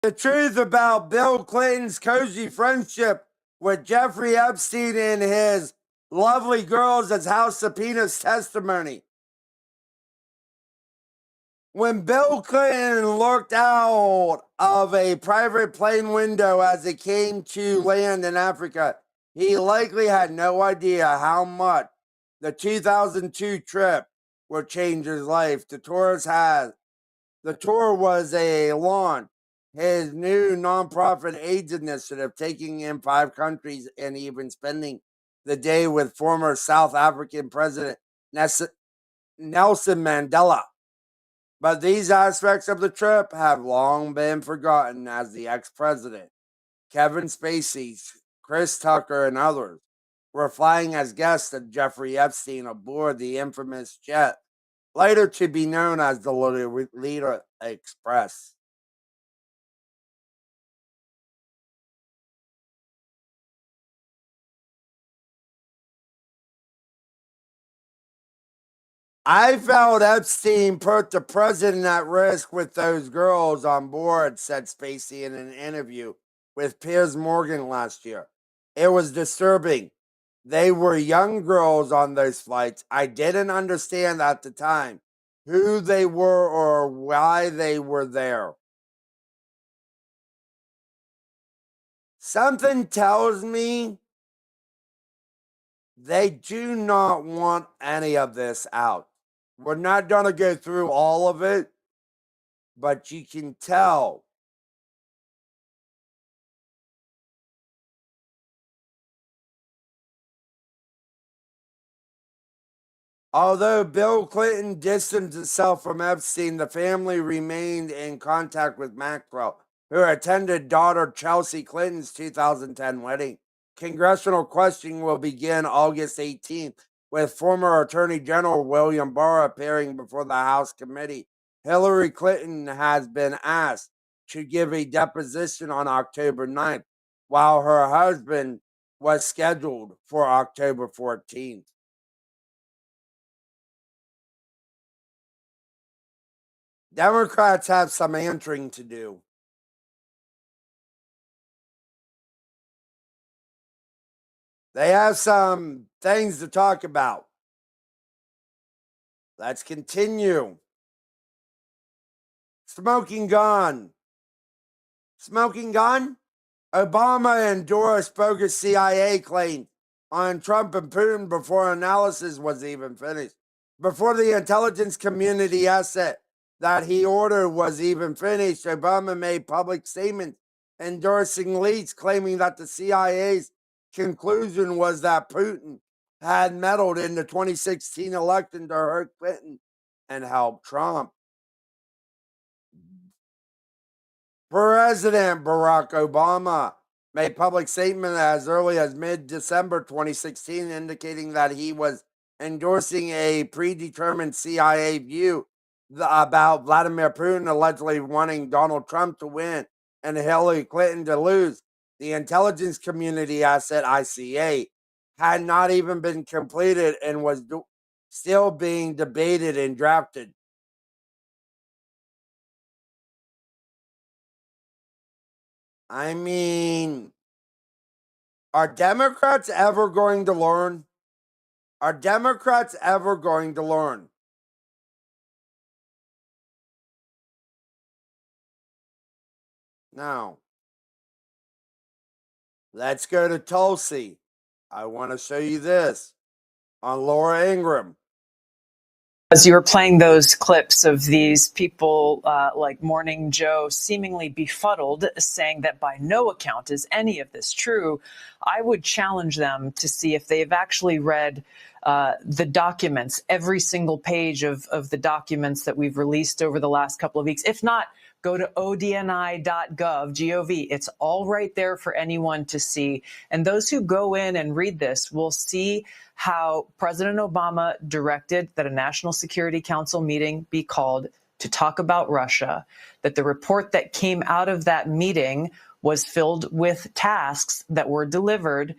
The truth about Bill Clinton's cozy friendship with Jeffrey Epstein and his lovely girls as House subpoenas testimony. When Bill Clinton looked out of a private plane window as it came to land in Africa, he likely had no idea how much the 2002 trip would change his life. The tour was a launch, his new nonprofit AIDS initiative, taking in 5 countries and even spending the day with former South African President Nelson Mandela. But these aspects of the trip have long been forgotten as the ex-president, Kevin Spacey, Chris Tucker, and others were flying as guests of Jeffrey Epstein aboard the infamous jet, later to be known as the Lolita Express. I felt Epstein put the president at risk with those girls on board, said Spacey in an interview with Piers Morgan last year. It was disturbing. They were young girls on those flights. I didn't understand at the time who they were or why they were there. Something tells me they do not want any of this out. We're not going to go through all of it, but you can tell. Although Bill Clinton distanced himself from Epstein, the family remained in contact with Maxwell, who attended daughter Chelsea Clinton's 2010 wedding. Congressional questioning will begin August 18th, with former Attorney General William Barr appearing before the House committee. Hillary Clinton has been asked to give a deposition on October 9th, while her husband was scheduled for October 14th. Democrats have some answering to do. They have some things to talk about. Let's continue. Smoking gun. Smoking gun? Obama endorsed bogus CIA claims on Trump and Putin before analysis was even finished. Before the intelligence community asset that he ordered was even finished, Obama made public statements endorsing leaks claiming that the CIA's conclusion was that Putin had meddled in the 2016 election to hurt Clinton and help Trump. President Barack Obama made public statement as early as mid-December 2016 indicating that he was endorsing a predetermined CIA view about Vladimir Putin allegedly wanting Donald Trump to win and Hillary Clinton to lose. The intelligence community asset, ICA, had not even been completed and was still being debated and drafted. I mean, are Democrats ever going to learn? Are Democrats ever going to learn? No. Let's go to Tulsi. I want to show you this on Laura Ingraham. As you were playing those clips of these people like Morning Joe seemingly befuddled, saying that by no account is any of this true, I would challenge them to see if they've actually read the documents, every single page of the documents that we've released over the last couple of weeks. If not, go to odni.gov, G-O-V. It's all right there for anyone to see. And those who go in and read this will see how President Obama directed that a National Security Council meeting be called to talk about Russia, that the report that came out of that meeting was filled with tasks that were delivered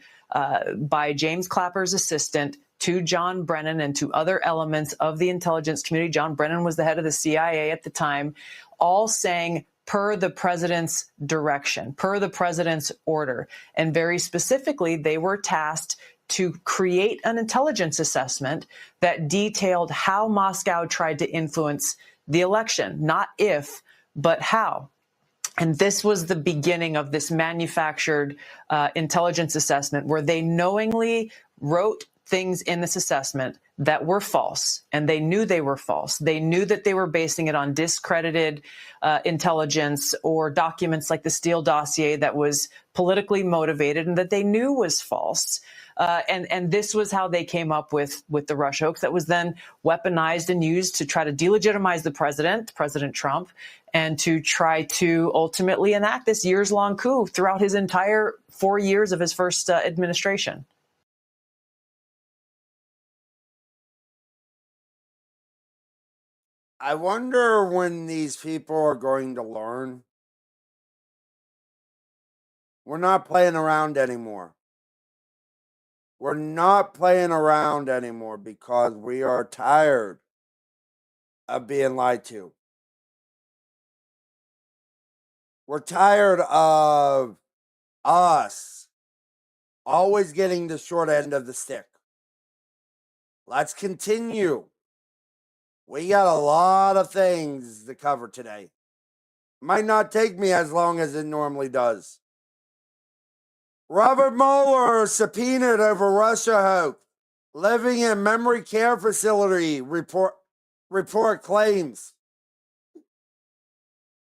by James Clapper's assistant to John Brennan and to other elements of the intelligence community. John Brennan was the head of the CIA at the time, all saying per the president's direction, per the president's order. And very specifically, they were tasked to create an intelligence assessment that detailed how Moscow tried to influence the election, not if, but how. And this was the beginning of this manufactured intelligence assessment where they knowingly wrote things in this assessment that were false, and they knew they were false. They knew that they were basing it on discredited intelligence or documents like the Steele dossier that was politically motivated and that they knew was false. And this was how they came up with the Russia hoax that was then weaponized and used to try to delegitimize the president, President Trump, and to try to ultimately enact this years-long coup throughout his entire 4 years of his first administration. I wonder when these people are going to learn. We're not playing around anymore. We're not playing around anymore because we are tired of being lied to. We're tired of us always getting the short end of the stick. Let's continue. We got a lot of things to cover today. Might not take me as long as it normally does. Robert Mueller subpoenaed over Russia hoax. Living in memory care facility, report claims.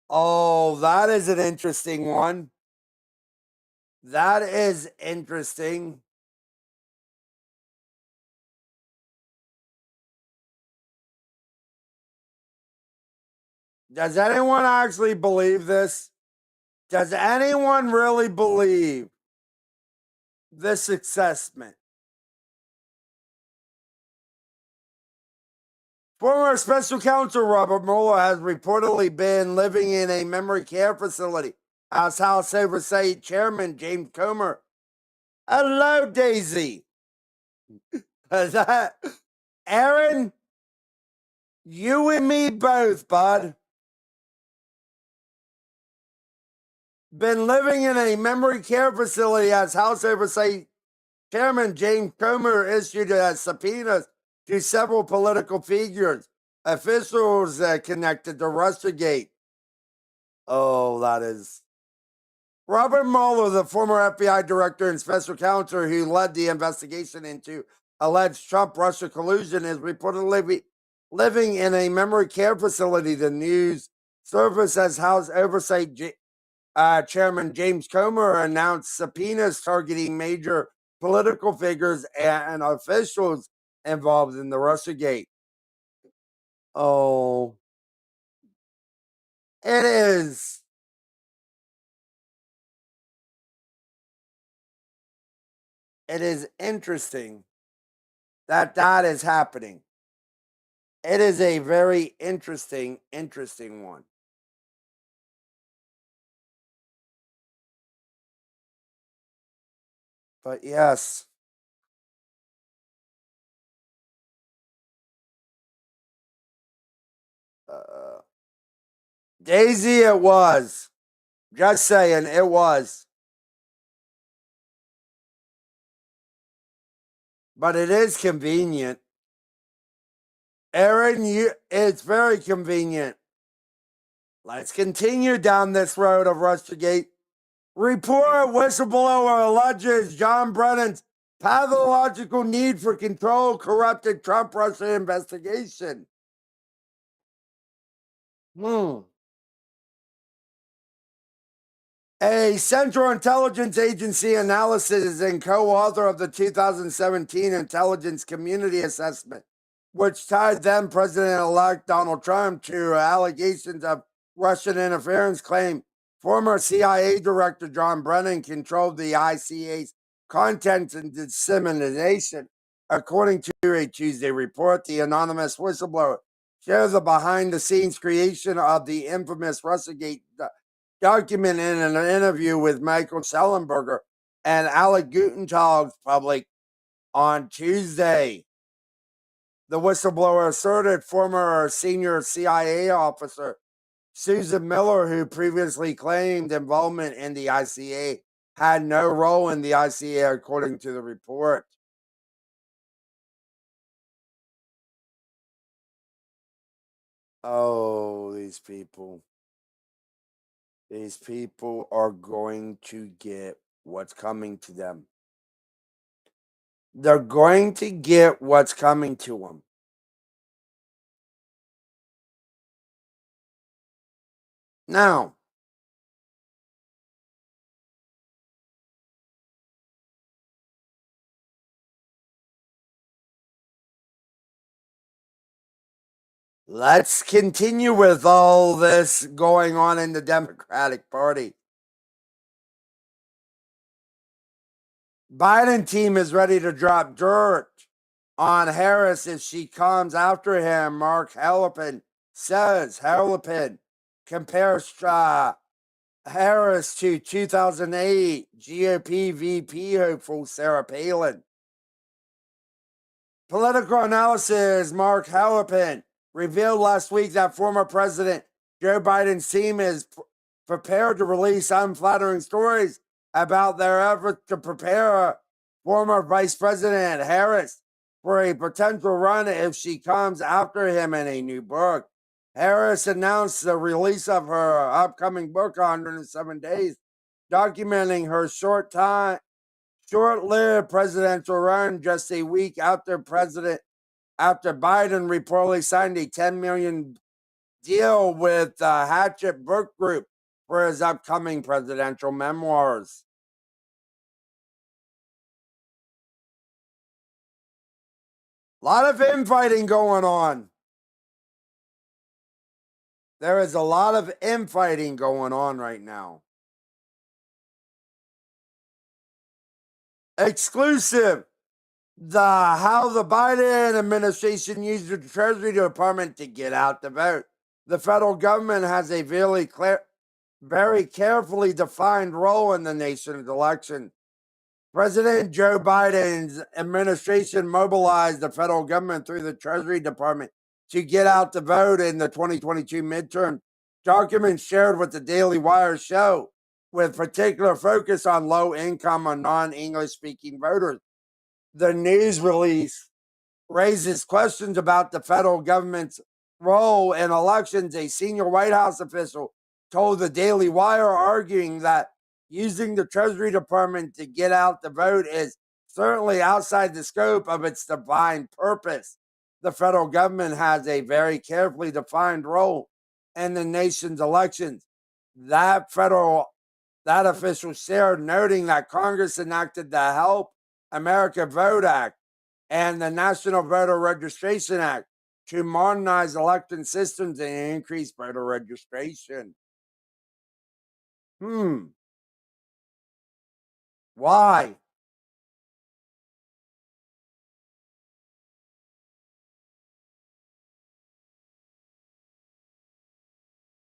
Oh, that is an interesting one. That is interesting. Does anyone actually believe this? Does anyone really believe this assessment? Former special counsel Robert Mueller has reportedly been living in a memory care facility as House Oversight Chairman James Comer. Hello, Daisy. Aaron, you and me both, bud. Been living in a memory care facility as House Oversight Chairman James Comer issued a subpoena to several political figures, officials connected to Russiagate. Oh, that is. Robert Mueller, the former FBI director and special counsel who led the investigation into alleged Trump-Russia collusion, is reportedly living in a memory care facility. The news service as House Oversight Chairman James Comer announced subpoenas targeting major political figures and officials involved in the Russiagate. Oh, it is. It is interesting that is happening. It is a very interesting one. But yes. Daisy, it was. Just saying, it was. But it is convenient. Aaron, it's very convenient. Let's continue down this road of Russiagate. Report whistleblower alleges John Brennan's pathological need for control corrupted Trump-Russia investigation. A Central Intelligence Agency analysis and co-author of the 2017 Intelligence Community Assessment, which tied then President-elect Donald Trump to allegations of Russian interference, claimed former CIA Director John Brennan controlled the ICA's contents and dissemination. According to a Tuesday report, the anonymous whistleblower shares the behind-the-scenes creation of the infamous Russiagate document in an interview with Michael Schellenberger and Alec Gutentag's public on Tuesday. The whistleblower asserted former senior CIA officer Susan Miller, who previously claimed involvement in the ICA, had no role in the ICA, according to the report. Oh, these people. These people are going to get what's coming to them. They're going to get what's coming to them. Now, let's continue with all this going on in the Democratic Party. Biden team is ready to drop dirt on Harris if she comes after him. Mark Hallepin says Hallepin compares Harris to 2008 GOP VP hopeful Sarah Palin. Political analysis Mark Hallepin revealed last week that former President Joe Biden's team is prepared to release unflattering stories about their efforts to prepare former Vice President Harris for a potential run if she comes after him in a new book. Harris announced the release of her upcoming book, 107 Days, documenting her short-lived presidential run just a week after Biden reportedly signed a $10 million deal with the Hatchet Book Group for his upcoming presidential memoirs. A lot of infighting going on. There is a lot of infighting going on right now. Exclusive. How the Biden administration used the Treasury Department to get out the vote. The federal government has a very carefully defined role in the nation's election. President Joe Biden's administration mobilized the federal government through the Treasury Department to get out the vote in the 2022 midterm. Documents shared with the Daily Wire show, with particular focus on low income or non English speaking voters. The news release raises questions about the federal government's role in elections. A senior White House official told the Daily Wire, arguing that using the Treasury Department to get out the vote is certainly outside the scope of its divine purpose. The federal government has a very carefully defined role in the nation's elections. That official shared, noting that Congress enacted the Help America Vote Act and the National Voter Registration Act to modernize election systems and increase voter registration. Why?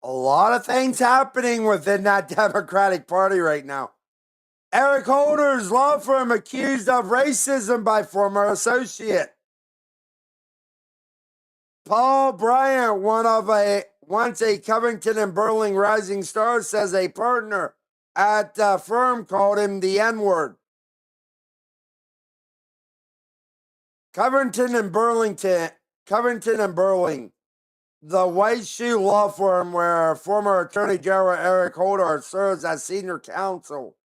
A lot of things happening within that Democratic Party right now. Eric Holder's law firm accused of racism by former associate. Paul Bryant, once a Covington and Burling rising star, says a partner at the firm called him the N-word. Covington and Burling, the white shoe law firm where former Attorney General Eric Holder serves as senior counsel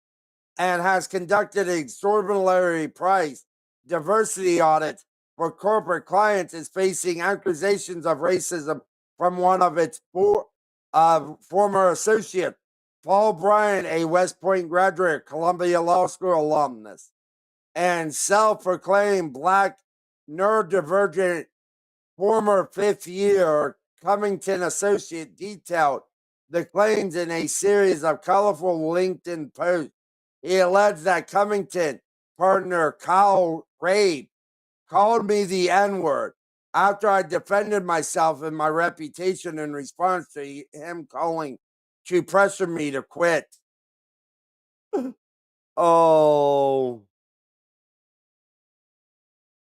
and has conducted extraordinary price diversity audits for corporate clients, is facing accusations of racism from one of its former associates. Paul Bryant, a West Point graduate, Columbia Law School alumnus, and self-proclaimed black neurodivergent former fifth year Covington associate, detailed the claims in a series of colorful LinkedIn posts. He alleged that Covington partner Kyle Rabe called me the N-word after I defended myself and my reputation in response to him calling to pressure me to quit. Oh,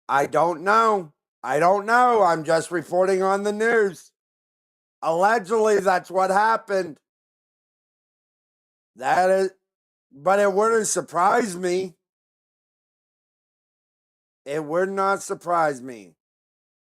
I don't know. I'm just reporting on the news. Allegedly, that's what happened. That is, but it wouldn't surprise me. It would not surprise me.